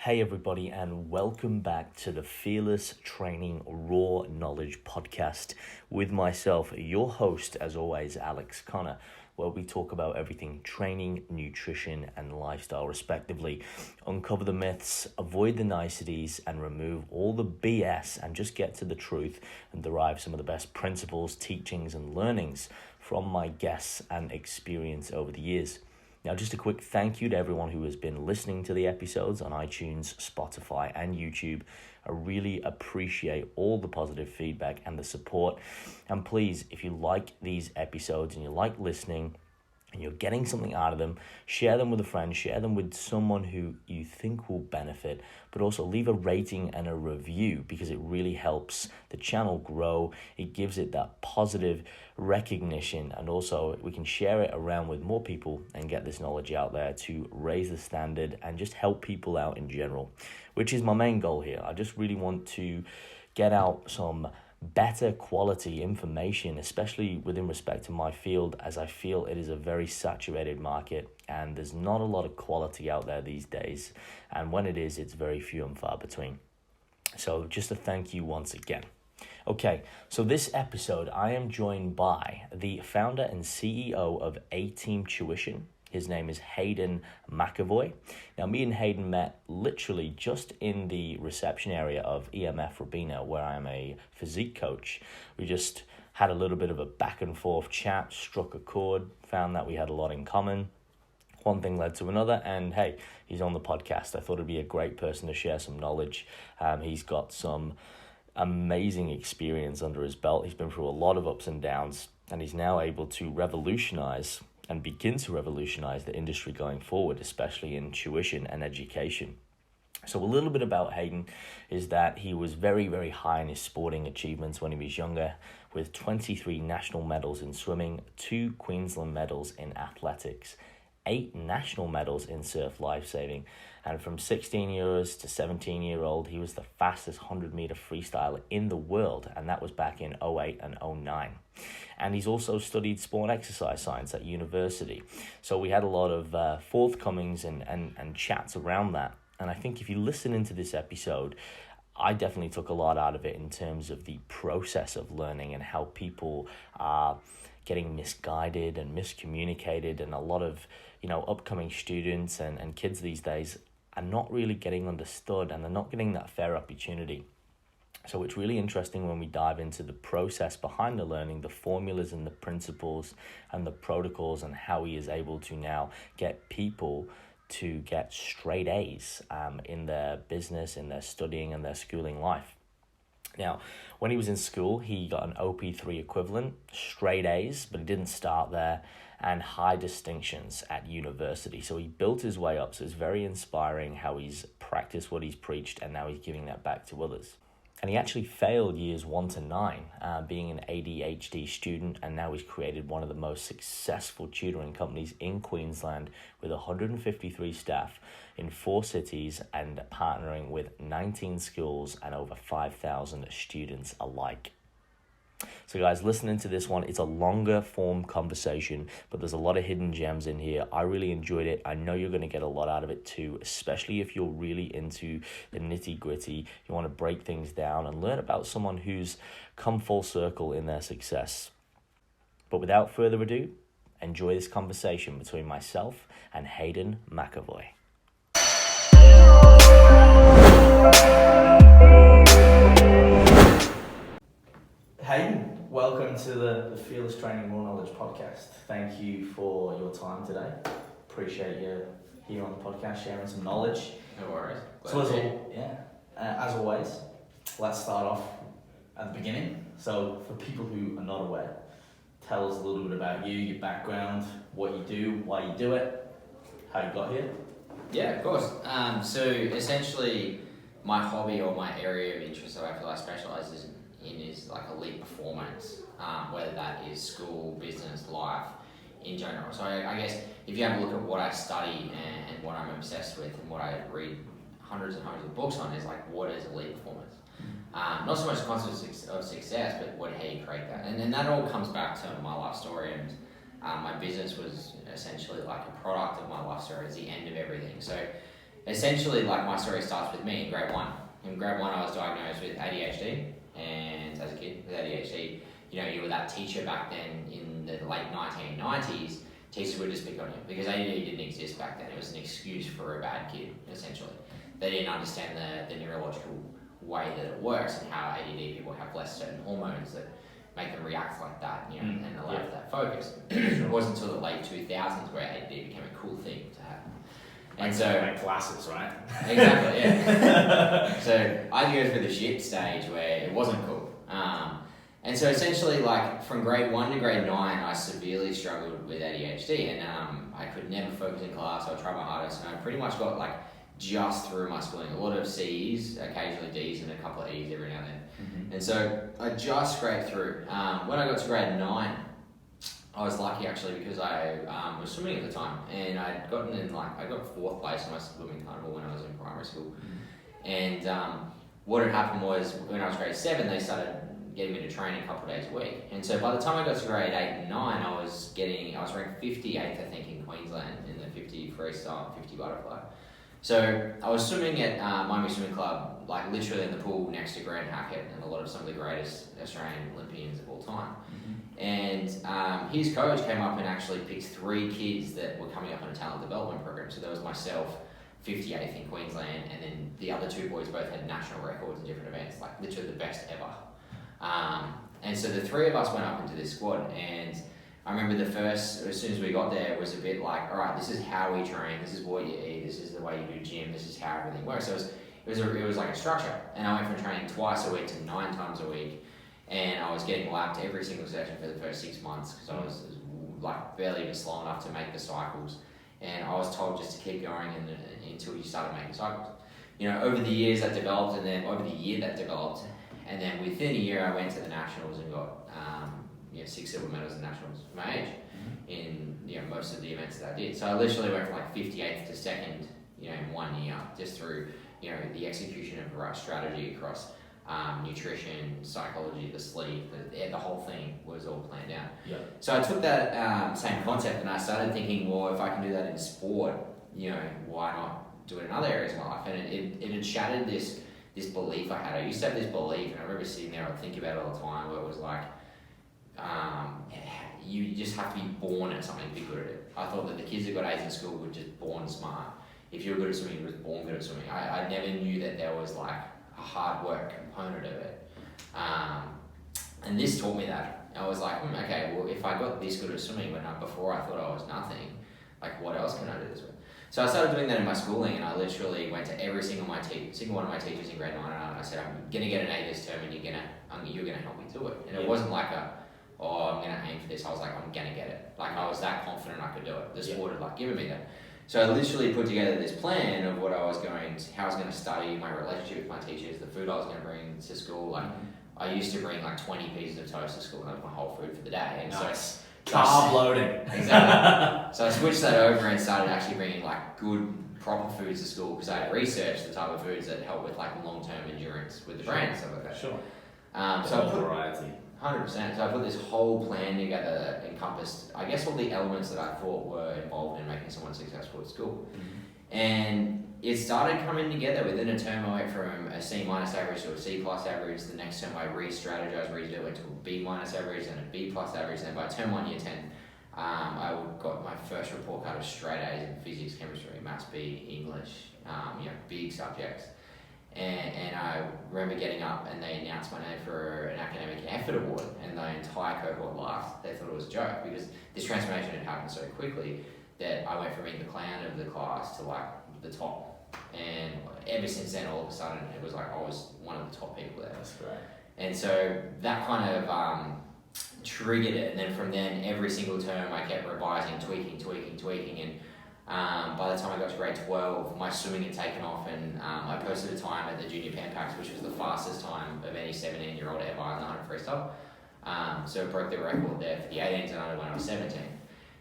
Hey everybody, and welcome back to the Fearless Training Raw Knowledge podcast with myself, your host, as always, Alex Connor, where we talk about everything training, nutrition, and lifestyle, respectively. Uncover the myths, avoid the niceties, and remove all the BS, and just get to the truth and derive some of the best principles, teachings, and learnings from my guests and experience over the years. Now, just a quick thank you to everyone who has been listening to the episodes on iTunes, Spotify, and YouTube. I really appreciate all the positive feedback and the support. And please, if you like these episodes and you like listening and you're getting something out of them, share them with a friend, share them with someone who you think will benefit, but also leave a rating and a review because it really helps the channel grow. It gives it that positive recognition, and also we can share it around with more people and get this knowledge out there to raise the standard and just help people out in general, which is my main goal here. I just really want to get out some better quality information, especially within respect to my field, as I feel it is a very saturated market and there's not a lot of quality out there these days, and when it is, it's very few and far between. So just a thank you once again. Okay, so this episode I am joined by the founder and CEO of A-Team Tuition. His name is Hayden McEvoy. Now, me and Hayden met literally just in the reception area of EMF Robina, where I'm a physique coach. We just had a little bit of a back and forth chat, struck a chord, found that we had a lot in common. One thing led to another, and hey, he's on the podcast. I thought it'd be a great person to share some knowledge. He's got some amazing experience under his belt. He's been through a lot of ups and downs, and he's now able to revolutionize and begin to revolutionize the industry going forward, especially in tuition and education. So a little bit about Hayden is that he was very, very high in his sporting achievements when he was younger, with 23 national medals in swimming, 2 Queensland medals in athletics, 8 national medals in surf lifesaving, and from 16 years to 17-year-old, he was the fastest 100-meter freestyler in the world, and that was back in 08 and 09. And he's also studied sport and exercise science at university. So we had a lot of forthcomings and chats around that. And I think if you listen into this episode, I definitely took a lot out of it in terms of the process of learning and how people are getting misguided and miscommunicated, and a lot of upcoming students and kids these days are not really getting understood, and they're not getting that fair opportunity. So it's really interesting when we dive into the process behind the learning, the formulas and the principles and the protocols, and how he is able to now get people to get straight A's in their business, in their studying and their schooling life. Now, when he was in school, he got an OP3 Equivalent, straight A's, but he didn't start there, and high distinctions at university. So he built his way up. So it's very inspiring how he's practiced what he's preached, and now he's giving that back to others. And he actually failed years 1 to 9, being an ADHD student, and now he's created one of the most successful tutoring companies in Queensland with 153 staff in 4 cities and partnering with 19 schools and over 5,000 students alike. So guys, listening to this one, it's a longer form conversation, but there's a lot of hidden gems in here. I really enjoyed it. I know you're going to get a lot out of it too, especially if you're really into the nitty gritty. You want to break things down and learn about someone who's come full circle in their success. But without further ado, enjoy this conversation between myself and Hayden McEvoy. Hayden, welcome to the Fearless Training Raw Knowledge podcast. Thank you for your time today. Appreciate you here on the podcast sharing some knowledge. No worries. As always, let's start off at the beginning. So for people who are not aware, tell us a little bit about you, your background, what you do, why you do it, how you got here. Yeah, of course. So essentially, my hobby or my area of interest that I feel I specialise in is like elite performance, whether that is school, business, life in general. So I guess if you have a look at what I study and what I'm obsessed with and what I read hundreds and hundreds of books on is like, what is elite performance? Not so much the concept of success, but how you create that. And then that all comes back to my life story, and my business was essentially like a product of my life story. It's the end of everything. So essentially, like, my story starts with me in grade 1. In grade 1, I was diagnosed with ADHD, and as a kid with ADHD, you know, you were that teacher back then in the late 1990s. Teachers would just pick on you because ADHD didn't exist back then. It was an excuse for a bad kid, essentially. They didn't understand the neurological way that it works and how ADD people have less certain hormones that make them react like that, you know, and allow for that focus. It wasn't until the late 2000s where ADD became a cool thing to have. And so, like classes, right? Exactly, yeah. So I had to go through the shit stage where it wasn't cool. And so essentially, like, from grade 1 to grade 9, I severely struggled with ADHD, and I could never focus in class. I would try my hardest, and I pretty much got, like, just through my schooling. A lot of C's, occasionally D's, and a couple of E's every now and then. Mm-hmm. And so I just scraped through. When I got to grade 9, I was lucky actually because I was swimming at the time, and I'd gotten in, like, I got 4th place in my swimming carnival when I was in primary school. Mm-hmm. And what had happened was when I was grade 7, they started getting me to train a couple of days a week. And so by the time I got to grade 8 and 9, I was ranked 58th, I think, in Queensland in the 50 freestyle, 50 butterfly. So I was swimming at Miami Swimming Club, like literally in the pool next to Grant Hackett and a lot of some of the greatest Australian Olympians of all time. Mm-hmm. And his coach came up and actually picked 3 kids that were coming up on a talent development program. So there was myself, 58th in Queensland, and then the other 2 boys both had national records in different events, like literally the best ever. And so the 3 of us went up into this squad, and I remember as soon as we got there, it was a bit like, all right, this is how we train, this is what you eat, this is the way you do gym, this is how everything works. So it was like a structure, and I went from training twice a week to 9 times a week, and I was getting lapped every single session for the first 6 months because I was like barely even slow enough to make the cycles, and I was told just to keep going until you started making cycles. You know, over the years that developed, and then over the year that developed. And then within a year, I went to the nationals and got 6 silver medals in nationals for my age in most of the events that I did. So I literally went from like 58th to 2nd, in 1 year, just through the execution of the right strategy across nutrition, psychology, the sleep, the whole thing was all planned out. Yeah. So I took that same concept and I started thinking, well, if I can do that in sport, why not do it in other areas of my life? And it had shattered this belief I had. I used to have this belief, and I remember sitting there and thinking about it all the time, where it was like, you just have to be born at something to be good at it. I thought that the kids that got A's in school were just born smart. If you were good at swimming, you were born good at swimming. I never knew that there was like a hard work component of it. And this taught me that. I was like, okay, well, if I got this good at swimming when before I thought I was nothing, like what else can I do this with? So I started doing that in my schooling, and I literally went to every single one of my teachers in grade 9, and I said, I'm going to get an A this term, and you're going to help me do it. And it wasn't like I'm going to aim for this. I was like, I'm going to get it. Like, I was that confident I could do it. The sport had like given me that. So I literally put together this plan of what how I was going to study, my relationship with my teachers, the food I was going to bring to school. Like, I used to bring like 20 pieces of toast to school, and that was my whole food for the day. And nice. Carb loading. Exactly. So I switched that over and started actually bringing like good, proper foods to school because I had researched the type of foods that help with like long-term endurance with the brain and stuff like that. Sure. So I put variety. 100%. So I put this whole plan together that encompassed, I guess, all the elements that I thought were involved in making someone successful at school. Mm-hmm. And it started coming together. Within a term, I went from a C- average to a C+ average. The next term, I re-strategized, went to a B- average and a B+ average. And then by term 1, year 10, I got my first report card of straight A's in physics, chemistry, maths B, English, big subjects. And I remember getting up and they announced my name for an academic effort award, and the entire cohort laughed. They thought it was a joke because this transformation had happened so quickly that I went from being the clown of the class to like the top. And ever since then, all of a sudden, it was like I was one of the top people there. That's great. And so that kind of triggered it. And then from then, every single term, I kept revising, tweaking. And by the time I got to grade 12, my swimming had taken off, and I posted a time at the Junior Pan Packs, which was the fastest time of any 17-year-old ever in the 100 freestyle. So it broke the record there for the 18s and under when I was 17.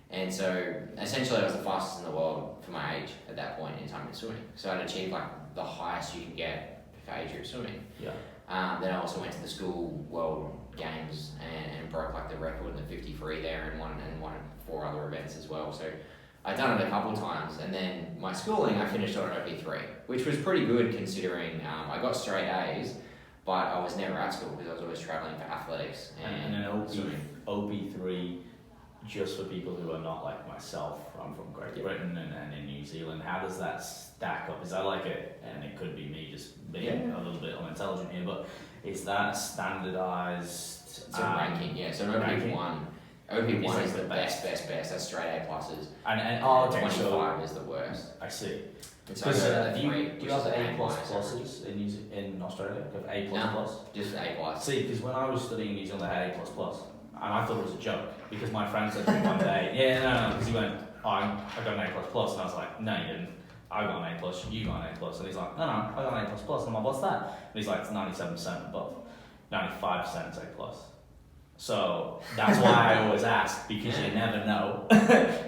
And so essentially I was the fastest in the world for my age at that point in time in swimming. So I'd achieved like the highest you can get for age group swimming. Yeah. Then I also went to the school world games and broke like the record in the 50 free there and won 4 other events as well. So I'd done it a couple of times, and then my schooling, I finished on an OP3, which was pretty good considering I got straight A's, but I was never at school because I was always travelling for athletics. And an OP3, just for people who are not like myself, I'm from Great Britain and in New Zealand, how does that stack up? Is that like and it could be me just being a little bit unintelligent here, but is that standardised? It's a ranking, yeah. So an OP1 is the best. That's straight A pluses. And 25 is the worst. I see. So do you have the A pluses in Australia? Do you have A plus? Just A plus. See, because when I was studying in New Zealand, I had A plus, and I thought it was a joke because my friend said to me one day, because he went, I got an A plus, and I was like, no, you didn't. I got an A plus, you got an A plus, and he's like, no, I got an A plus, and I'm like, what's that? And he's like, it's 97% above, 95% is A plus. So that's why I always ask, because you never know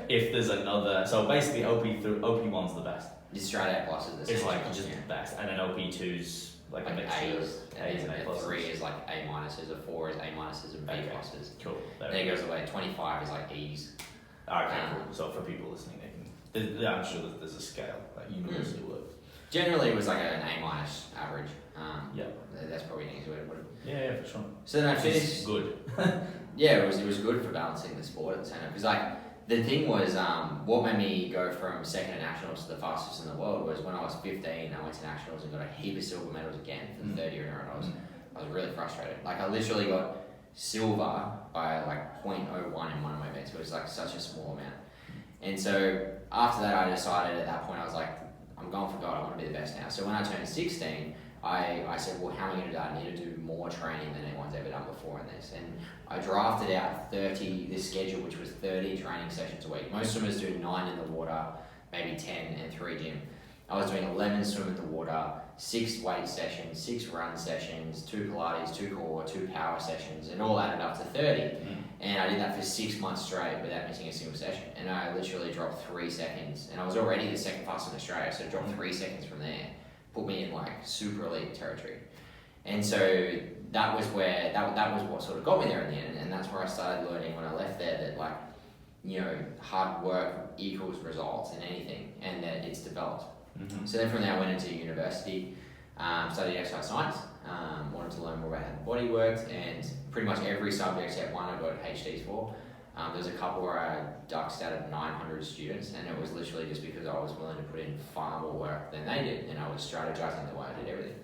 if there's another. So basically, OP1's the best. The straight A plus is the It's like just the best, and then OP2's like a mixture A's, of A's and A pluses. 3 is like A minuses, a 4 is A minuses and B pluses. Cool. Then it goes away. 25 is like E's. Okay, cool. So for people listening, they can. I'm sure that there's a scale that universally works. Generally, it was like an A minus average. Yeah. That's probably an easy way to put it. Yeah, for sure. So then I finished. Good. Yeah, it was good for balancing the sport at the centre, because the thing was what made me go from second at nationals to the fastest in the world was when I was 15. I went to nationals and got a heap of silver medals again for the third year in a row. I was really frustrated. Like, I literally got silver by like 0.01 in one of my events, which was like such a small amount. And so after that, I decided at that point, I was like, I'm going for God, I want to be the best now. So when I turned 16, I said, well, how am I going to do that? I need to do more training than anyone's ever done before in this. And I drafted out this schedule, which was 30 training sessions a week. Most swimmers do 9 in the water, maybe 10 and 3 gym. I was doing 11 swim in the water, 6 weight sessions, 6 run sessions, 2 Pilates, 2 core, 2 power sessions, and all added up to 30. And I did that for 6 months straight without missing a single session. And I literally dropped 3 seconds. And I was already the second fastest in Australia, so I dropped 3 seconds from there. Put me in like super elite territory. And so that was where, that was what sort of got me there in the end. And that's where I started learning when I left there that, like, you know, hard work equals results in anything, and that it's developed. So then from there I went into university, studied exercise science, wanted to learn more about how the body worked, and pretty much every subject except one I got HDs for. There was a couple where I duxed out of 900 students, and it was literally just because I was willing to put in far more work than they did, and I was strategizing the way I did everything.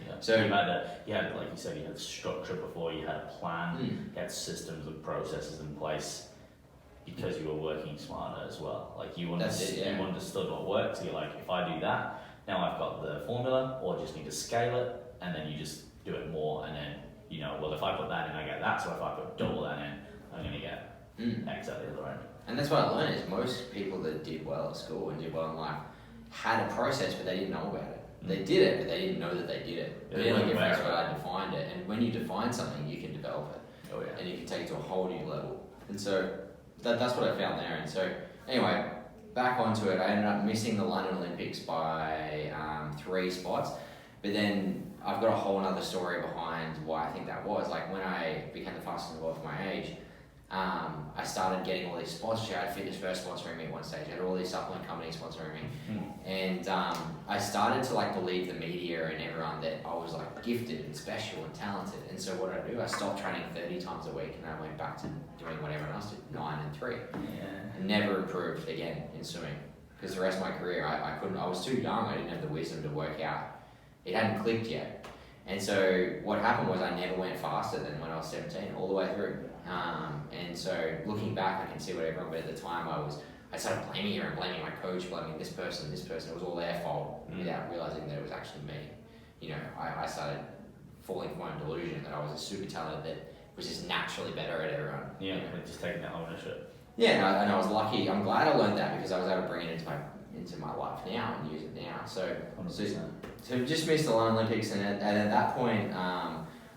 Yeah. So you had, like you said, you had structure before, you had a plan, you had systems and processes in place because you were working smarter as well. Like you understood what worked, so you're like, if I do that, now I've got the formula, or I just need to scale it, and then you just do it more, and then, you know, well, if I put that in, I get that, so if I put double that in, I'm going to get X out the other end. And that's what I learned is most people that did well at school and did well in life had a process, but they didn't know about it. They did it, but they didn't know that they did it. The only difference was I defined it, and when you define something, you can develop it. Oh yeah. And you can take it to a whole new level. And so that's what I found there. And so anyway, back onto it, I ended up missing the London Olympics by 3 spots. But then I've got a whole other story behind why I think that was. Like, when I became the fastest in the world for my age, I started getting all these sponsorships. I had Fitness First sponsoring me at one stage. I had all these supplement companies sponsoring me. And I started to like believe the media and everyone that I was like gifted and special and talented. And so what did I do? I stopped training 30 times a week, and I went back to doing what everyone else did, 9 and 3. And never improved again in swimming. Because the rest of my career, I was too young. I didn't have the wisdom to work out. It hadn't clicked yet. And so what happened was I never went faster than when I was 17, all the way through. And so looking back, I can see what everyone, but at the time I started blaming everyone, blaming my coach, blaming this person. It was all their fault without realizing that it was actually me. You know, I started falling for my own delusion that I was a super talent that was just naturally better at everyone. Yeah, you know? just taking that ownership. Yeah, and I was lucky. I'm glad I learned that because I was able to bring it into my life now and use it now. So just missed the London Olympics, and at that point,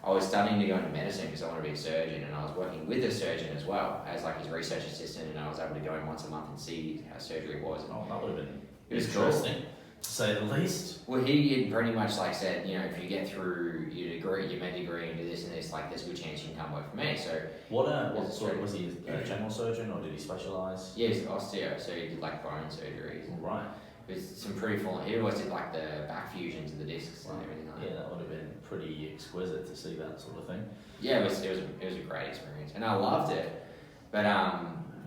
I was studying to go into medicine because I wanted to be a surgeon, and I was working with a surgeon as well as like his research assistant, and I was able to go in once a month and see how surgery was. Oh, that would have been It was interesting. cool. say the least. Well, he had pretty much like said, you know, if you get through your degree, your med degree, and do this and this, like there's a good chance you can come work for me. So What sort of, was he a general surgeon or did he specialise? yeah, he's osteo, so he did like bone surgeries. And Right. it was some pretty full. He always did like the back fusions of the discs and everything like that. Yeah, that would have been pretty exquisite to see that sort of thing. Yeah, it was a great experience, and I loved it. But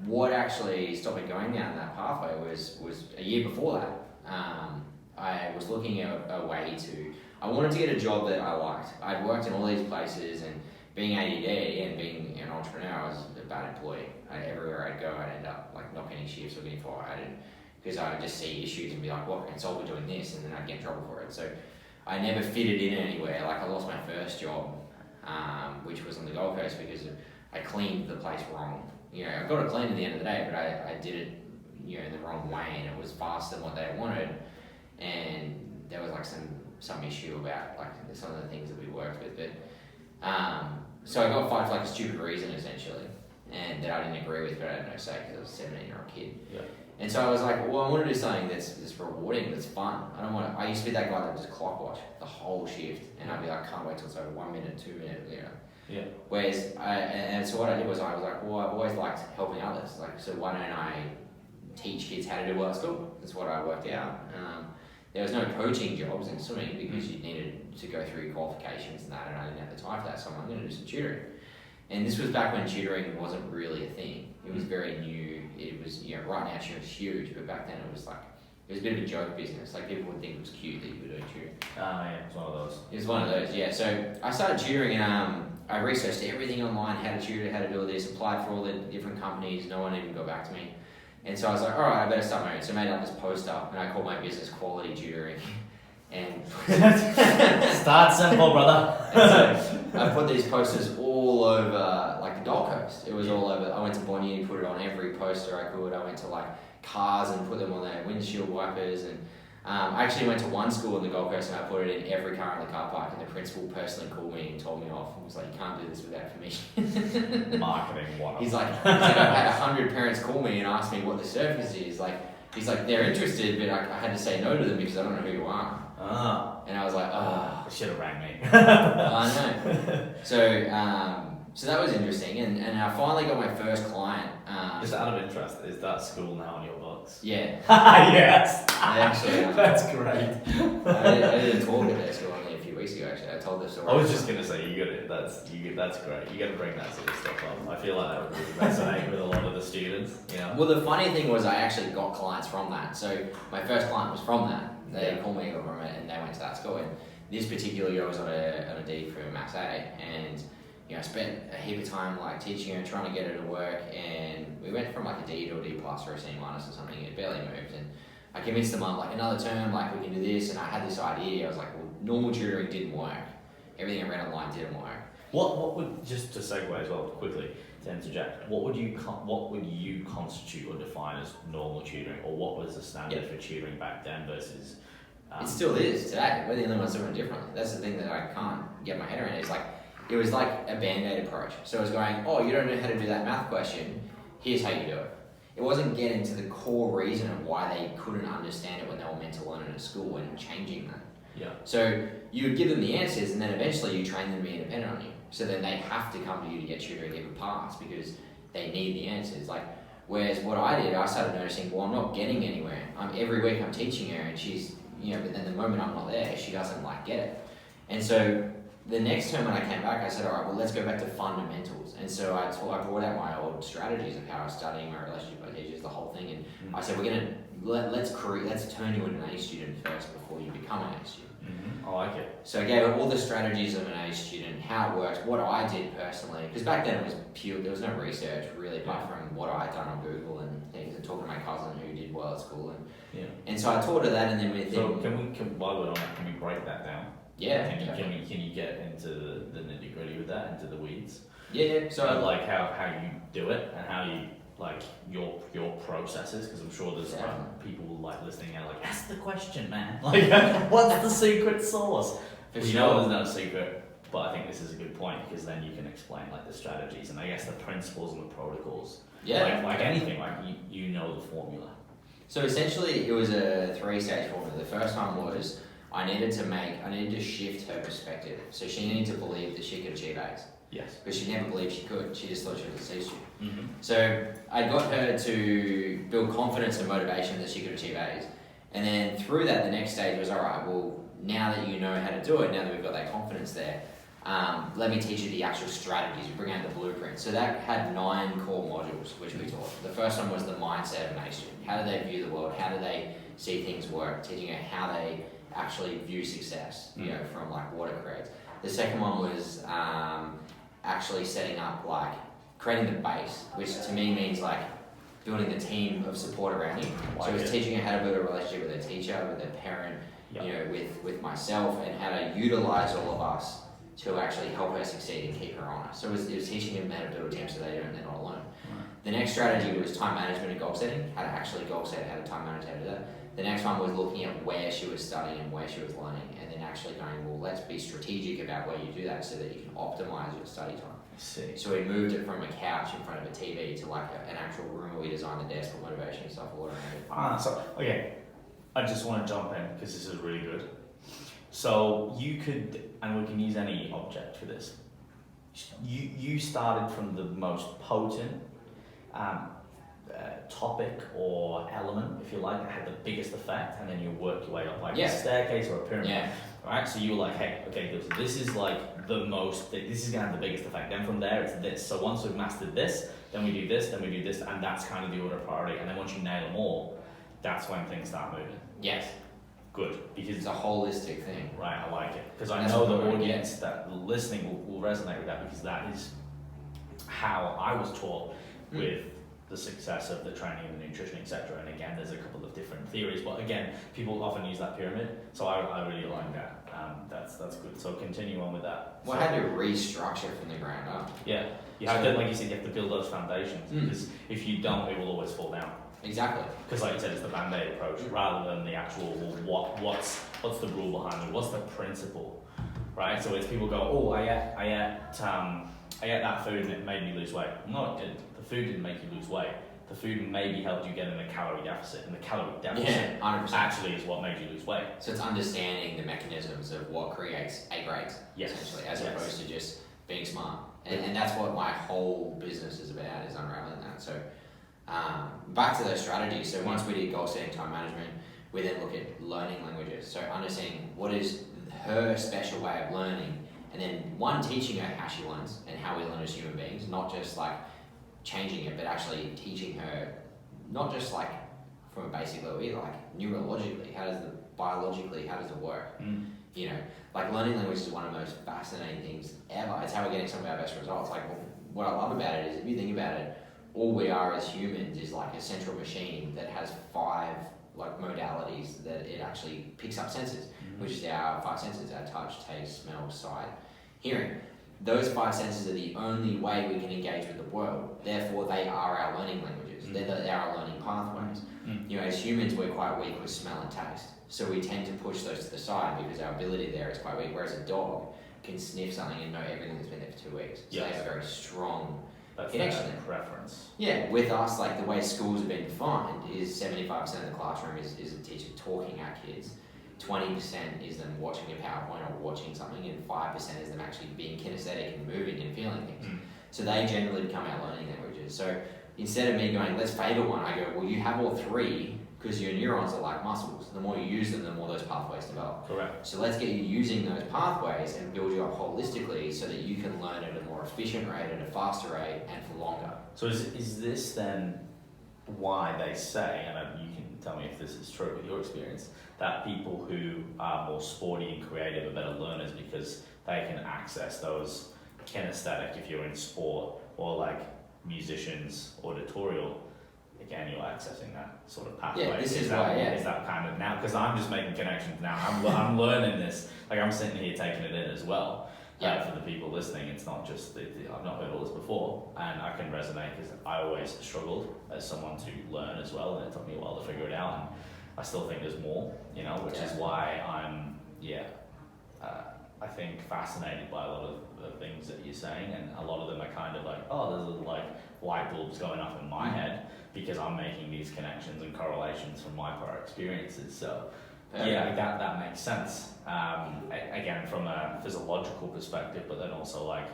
what actually stopped me going down that pathway was a year before that. I was looking at a way to. I wanted to get a job that I liked. I'd worked in all these places, and being ADD and being an entrepreneur, I was a bad employee. Everywhere I'd go, I'd end up like not getting shifts or getting fired, because I would just see issues and be like, "Well, I can solve it doing this," and then I'd get in trouble for it. So I never fitted in anywhere. Like I lost my first job, which was on the Gold Coast because I cleaned the place wrong. You know, I got it clean at the end of the day, but I did it, you know, in the wrong way, and it was faster than what they wanted, and there was like some issue about like some of the things that we worked with. But so I got fired for like a stupid reason essentially, and that I didn't agree with, but I had no say because I was a 17-year-old kid. Yeah. And so I was like, well, I want to do something that's rewarding, that's fun. I used to be that guy that would just clock watch the whole shift, and I'd be like, can't wait till it's over 1 minute, 2 minutes, you know. Yeah. Whereas, so what I did was I was like, well, I've always liked helping others. Like, so why don't I teach kids how to do well at school? That's what I worked out. There was no coaching jobs in swimming because you needed to go through your qualifications and that, and I didn't have the time for that, so I'm going to do some tutoring. And this was back when tutoring wasn't really a thing. It was very new. It was, you know, right now tutoring's huge, but back then it was a bit of a joke business. Like people would think it was cute that you were doing tutoring. Yeah, it's one of those. It was one of those, yeah. So I started tutoring, and I researched everything online, how to tutor, how to do all this, applied for all the different companies, no one even got back to me. And so I was like, all right, I better start my own. So I made up this poster, and I called my business Quality Tutoring. And Start simple, brother. And so I put these posters all over, like the Gold Coast. It was all over. I went to Bonnier, put it on every poster I could. I went to like cars and put them on their windshield wipers. And I actually went to one school in the Gold Coast and I put it in every car in the car park. And the principal personally called me and told me off. He was like, you can't do this without permission. Marketing 101. He's like, I've had 100 parents call me and ask me what the service is. He's like, they're interested, but I had to say no to them because I don't know who you are. And I was like, oh. Should have rang me. I know. So that was interesting, and I finally got my first client. Just out of interest, is that school now on your books? Yeah. Yes. I actually. That's great. I did a talk at their school only a few weeks ago. Actually, I told the story. I was just gonna say that's great. You gotta bring that sort of stuff up. I feel like that would really resonate with a lot of the students. You know. Well, the funny thing was I actually got clients from that. So my first client was from that. They called me from it, and they went to that school. And this particular year I was on a D for Maths A, and you know, I spent a heap of time like teaching her, trying to get her to work, and we went from like a D to a D plus or a C minus or something. It barely moved, and I convinced them like another term, like we can do this, and I had this idea. I was like, well, normal tutoring didn't work. Everything I read online didn't work. What would, just to segue as well quickly to interject, what would you constitute or define as normal tutoring, or what was the standard for tutoring back then versus? It still is today. We're the only ones doing it differently. That's the thing that I can't get my head around. It was like a band-aid approach. So it was going, oh, you don't know how to do that math question, here's how you do it. It wasn't getting to the core reason of why they couldn't understand it when they were meant to learn it at school and changing that. Yeah. So you would give them the answers, and then eventually you train them to be independent on you. So then they have to come to you to get tutoring even pass because they need the answers. Whereas what I did, I started noticing, well, I'm not getting anywhere. Every week I'm teaching her, and she's, you know, but then the moment I'm not there, she doesn't get it. And so the next term when I came back, I said, all right, well, let's go back to fundamentals. And so I brought out my old strategies of how I was studying, my relationship with my teachers, the whole thing. And I said, we're going to, let's turn you into an A student first before you become an A student. Mm-hmm. I like it. So I gave her all the strategies of an A student, how it works, what I did personally. Because back then it was pure, there was no research really apart from what I'd done on Google and things, and talking to my cousin who did well at school. And so I taught her that, and then with So while we're on that, can we break that down? Yeah. Can you get into the nitty gritty with that, into the weeds? Yeah. So how you do it and how you your processes, because I'm sure there's people listening and ask the question, man. What's the secret sauce? There's no secret, but I think this is a good point because then you can explain the strategies and I guess the principles and the protocols. Yeah. Like anything, you know the formula. So essentially, it was a 3-stage formula. The first one was I needed to shift her perspective. So she needed to believe that she could achieve A's. Yes. But she never believed she could. She just thought she was a C student. Mm-hmm. So I got her to build confidence and motivation that she could achieve A's. And then through that, the next stage was, all right, well, now that you know how to do it, now that we've got that confidence there, let me teach you the actual strategies. We bring out the blueprint. So that had 9 core modules, which we taught. The first one was the mindset of an A student. How do they view the world? How do they see things work? Teaching her how they actually view success, you know, from like what it creates. The second one was actually setting up, like, creating the base, which to me means like building the team of support around you. So it was teaching her how to build a relationship with a teacher, with a parent, you know, with myself, and how to utilize all of us to actually help her succeed and keep her honest. So it was teaching them how to build a team so they're not alone. The next strategy was time management and goal setting, how to actually goal set, how to time manage, how to do that. The next one was looking at where she was studying and where she was learning, and then actually going, well, let's be strategic about where you do that so that you can optimize your study time. So we moved it from a couch in front of a TV to like an actual room where we designed the desk for motivation and stuff all around it. I just want to jump in because this is really good. So you could, and we can use any object for this, you started from the most potent topic or element, if you like, that had the biggest effect, and then you work your way up like a staircase or a pyramid, right? So you were like, hey, okay, this is like the most, this is gonna have the biggest effect. Then from there, it's this. So once we've mastered this, then we do this, then we do this, and that's kind of the order of priority. And then once you nail them all, that's when things start moving. Yes. Good, because it's a holistic thing. Right, I like it. Because I know the audience that listening will resonate with that, because that is how I was taught with the success of the training and the nutrition, etc. And again, there's a couple of different theories, but again, people often use that pyramid. So I really like that. That's good. So continue on with that. Well, I had to restructure from the ground up. Yeah, you have to, like you said, you have to build those foundations, because if you don't, it will always fall down. Exactly. Because like you said, it's the Band-Aid approach rather than the actual, well, what's the rule behind it? What's the principle, right? So it's people go, oh, I ate that food and it made me lose weight. No, it didn't. The food didn't make you lose weight. The food maybe helped you get in a calorie deficit, and the calorie deficit 100%. actually is what made you lose weight. So it's understanding the mechanisms of what creates A grades, essentially, as opposed to just being smart. And that's what my whole business is about, is unraveling that. So back to those strategies. So once we did goal setting, time management, we then look at learning languages. So understanding what is her special way of learning, and then teaching her how she learns and how we learn as human beings, not just like changing it, but actually teaching her, not just like from a basic level, like neurologically, how does it work? You know, like learning language is one of the most fascinating things ever. It's how we're getting some of our best results. Like, what I love about it is, if you think about it, all we are as humans is like a central machine that has 5 like modalities that it actually picks up senses, which is our 5 senses: our touch, taste, smell, sight, hearing. Those 5 senses are the only way we can engage with the world. Therefore, they are our learning languages. They're our learning pathways. You know, as humans, we're quite weak with smell and taste. So we tend to push those to the side because our ability there is quite weak. Whereas a dog can sniff something and know everything that's been there for 2 weeks. So they have a very strong connection there. Preference. Yeah, with us, like the way schools have been defined is 75% of the classroom is a teacher talking at kids. 20% is them watching a PowerPoint or watching something, and 5% is them actually being kinesthetic and moving and feeling things. So they generally become our learning languages. So instead of me going, let's favour one, I go, well, you have all 3 because your neurons are like muscles. The more you use them, the more those pathways develop. Correct. So let's get you using those pathways and build you up holistically so that you can learn at a more efficient rate, at a faster rate, and for longer. So is this then why they say, and you can tell me if this is true with your experience, that people who are more sporty and creative are better learners because they can access those kinesthetic, if you're in sport, or like musicians, auditorial, again, you're accessing that sort of pathway. Yeah, is that kind of now, because I'm just making connections now, I'm learning this, like I'm sitting here taking it in as well. For the people listening, it's not just, I've not heard all this before, and I can resonate because I always struggled as someone to learn as well, and it took me a while to figure it out, and I still think there's more, you know, which is why I think, fascinated by a lot of the things that you're saying, and a lot of them are kind of like, oh, there's little like light bulbs going up in my head because I'm making these connections and correlations from my prior experiences. So yeah, that makes sense. Again, from a physiological perspective, but then also like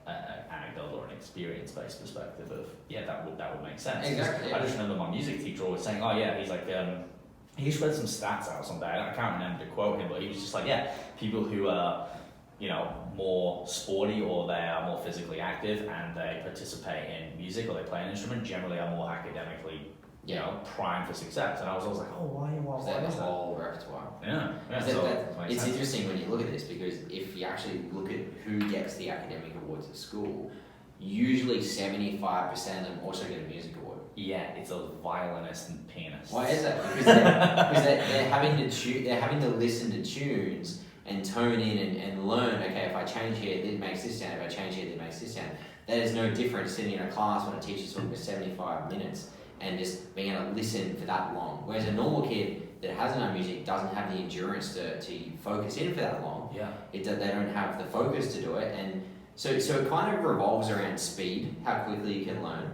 an anecdotal or an experience-based perspective of that would make sense. Exactly. I just remember my music teacher always saying, oh yeah, he's like he spread some stats out someday. I can't remember to quote him, but he was just like, yeah, people who are, you know, more sporty or they are more physically active and they participate in music or they play an instrument generally are more academically, you know, primed for success. And I was always like, oh, why is that the whole repertoire? Yeah. So it's interesting when you look at this, because if you actually look at who gets the academic awards at school, usually 75% of them also get a music award. Yeah, it's a violinist and pianist. Why is that? Because they're having to listen to tunes and tone in and learn, okay, if I change here, it makes this sound. If I change here, it makes this sound. That is no different sitting in a class when a teacher's talking for 75 minutes and just being able to listen for that long. Whereas a normal kid that hasn't done music doesn't have the endurance to focus in for that long. Yeah. They don't have the focus to do it. And so it kind of revolves around speed, how quickly you can learn,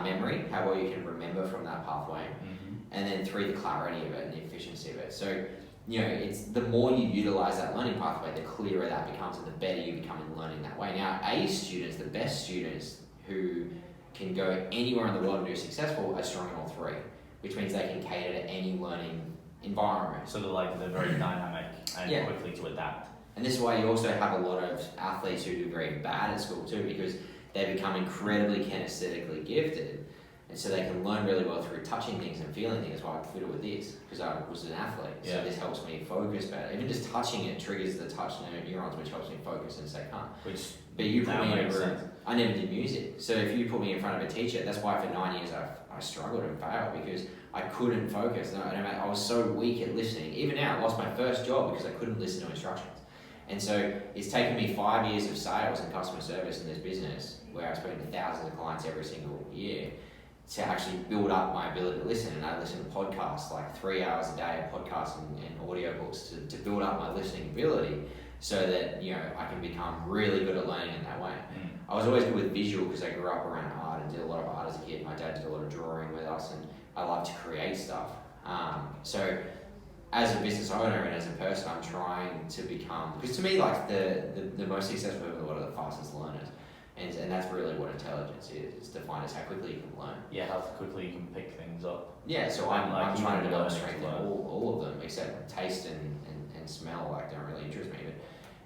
memory, how well you can remember from that pathway, and then 3, the clarity of it and the efficiency of it. So, you know, it's the more you utilize that learning pathway, the clearer that becomes and the better you become in learning that way. Now, A students, the best students who can go anywhere in the world and be successful, are strong in all 3, which means they can cater to any learning environment. So they're very dynamic and quickly to adapt. And this is why you also have a lot of athletes who do very bad at school too, because they become incredibly kinesthetically gifted, and so they can learn really well through touching things and feeling things. Why I'm fitter with this, because I was an athlete, so this helps me focus better. Even just touching it triggers the touch neurons, which helps me focus and stay calm. But you put me in a room. I never did music, so if you put me in front of a teacher, that's why for 9 years I struggled and failed, because I couldn't focus. I was so weak at listening. Even now, I lost my first job because I couldn't listen to instructions. And so it's taken me 5 years of sales and customer service in this business, where I've spoken to thousands of clients every single year, to actually build up my ability to listen. And I listen to podcasts, like 3 hours a day of podcasts and audio books to build up my listening ability, so that, you know, I can become really good at learning in that way. I was always good with visual because I grew up around art and did a lot of art as a kid. My dad did a lot of drawing with us, and I love to create stuff. So as a business owner and as a person, I'm trying to become, because to me, like the most successful people are the fastest learners. And that's really what intelligence is. It's defined as how quickly you can learn. Yeah, how quickly you can pick things up. Yeah, so I'm trying to develop strength in all of them, except taste and smell, like, don't really interest me, but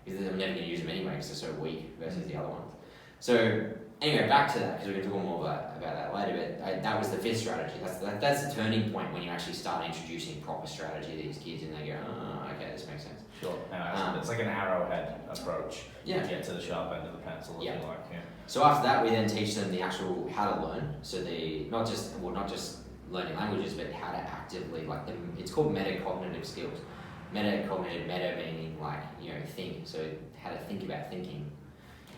because I'm never going to use them anyway because they're so weak versus the other ones. So anyway, back to that, because we can talk more about that later, but that was the 5th strategy. That's the turning point when you actually start introducing proper strategy to these kids and they go, oh, okay, this makes sense. Sure. It's like an arrowhead approach to get to the sharp end of the pencil, if you like. Yeah. So after that, we then teach them the actual how to learn. So not just learning languages, but how to actively, it's called metacognitive skills. Metacognitive, meta meaning like, you know, think. So how to think about thinking.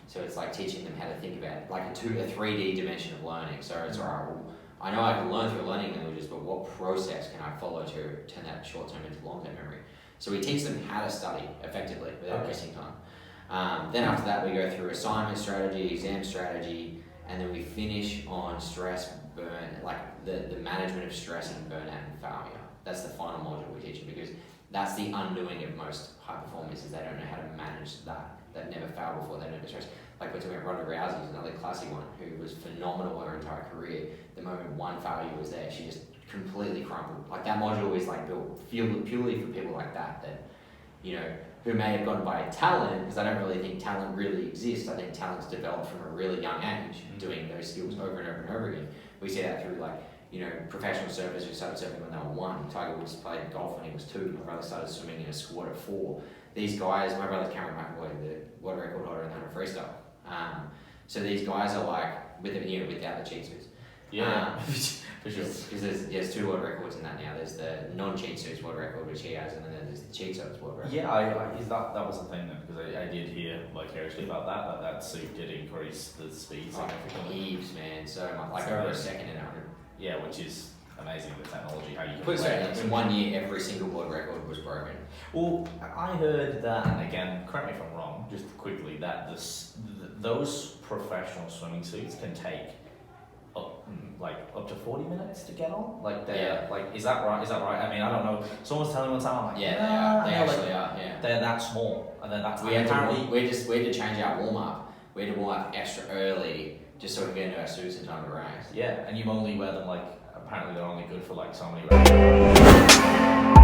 So it's like teaching them how to think about like a 3D dimension of learning. So it's all right, well, I know I can learn through learning languages, but what process can I follow to turn that short term into long term memory? So we teach them how to study effectively without wasting time. Then after that, we go through assignment strategy, exam strategy, and then we finish on stress, burn, like the management of stress and burnout and failure. That's the final module we teach them, because that's the undoing of most high performers, is they don't know how to manage that. They've never failed before, they've never stressed. Like we're talking about Ronda Rousey, another classic one, who was phenomenal her entire career. The moment one failure was there, she just completely crumbled. Like that module is like built purely for people like that, you know, who may have gotten by talent, because I don't really think talent really exists. I think talent's developed from a really young age, doing those skills over and over and over again. We see that through, like, you know, professional surfers who started surfing when they were 1. Tiger Woods played golf when he was 2. My brother started swimming in a squad at 4. These guys, my brother's Hayden McEvoy, the world record holder in the 100 freestyle. So these guys are like, without the cheat suits. Yeah, for sure. Because there's 2 world records in that now. There's the non-cheat suits world record, which he has, and then there's the cheat suits world record. Yeah, that was the thing then, because I did hear vicariously about that suit did increase the speed significantly. Heaps, man. So much, like over a second in 100. Yeah, which is amazing, the technology, how you can Put play it in 1 year, every single world record was broken. Well, I heard that, and again, correct me if I'm wrong, just quickly, that those professional swimming suits can take up to 40 minutes to get on. Like, is that right? I mean, I don't know. Someone's telling me one time, I'm like, They are. They actually are. Yeah. They're that small, and then that's We had to change our warm up. We had to warm up extra early just so we could get into our suits in time to race. Yeah, and you only wear them apparently they're only good for so many races.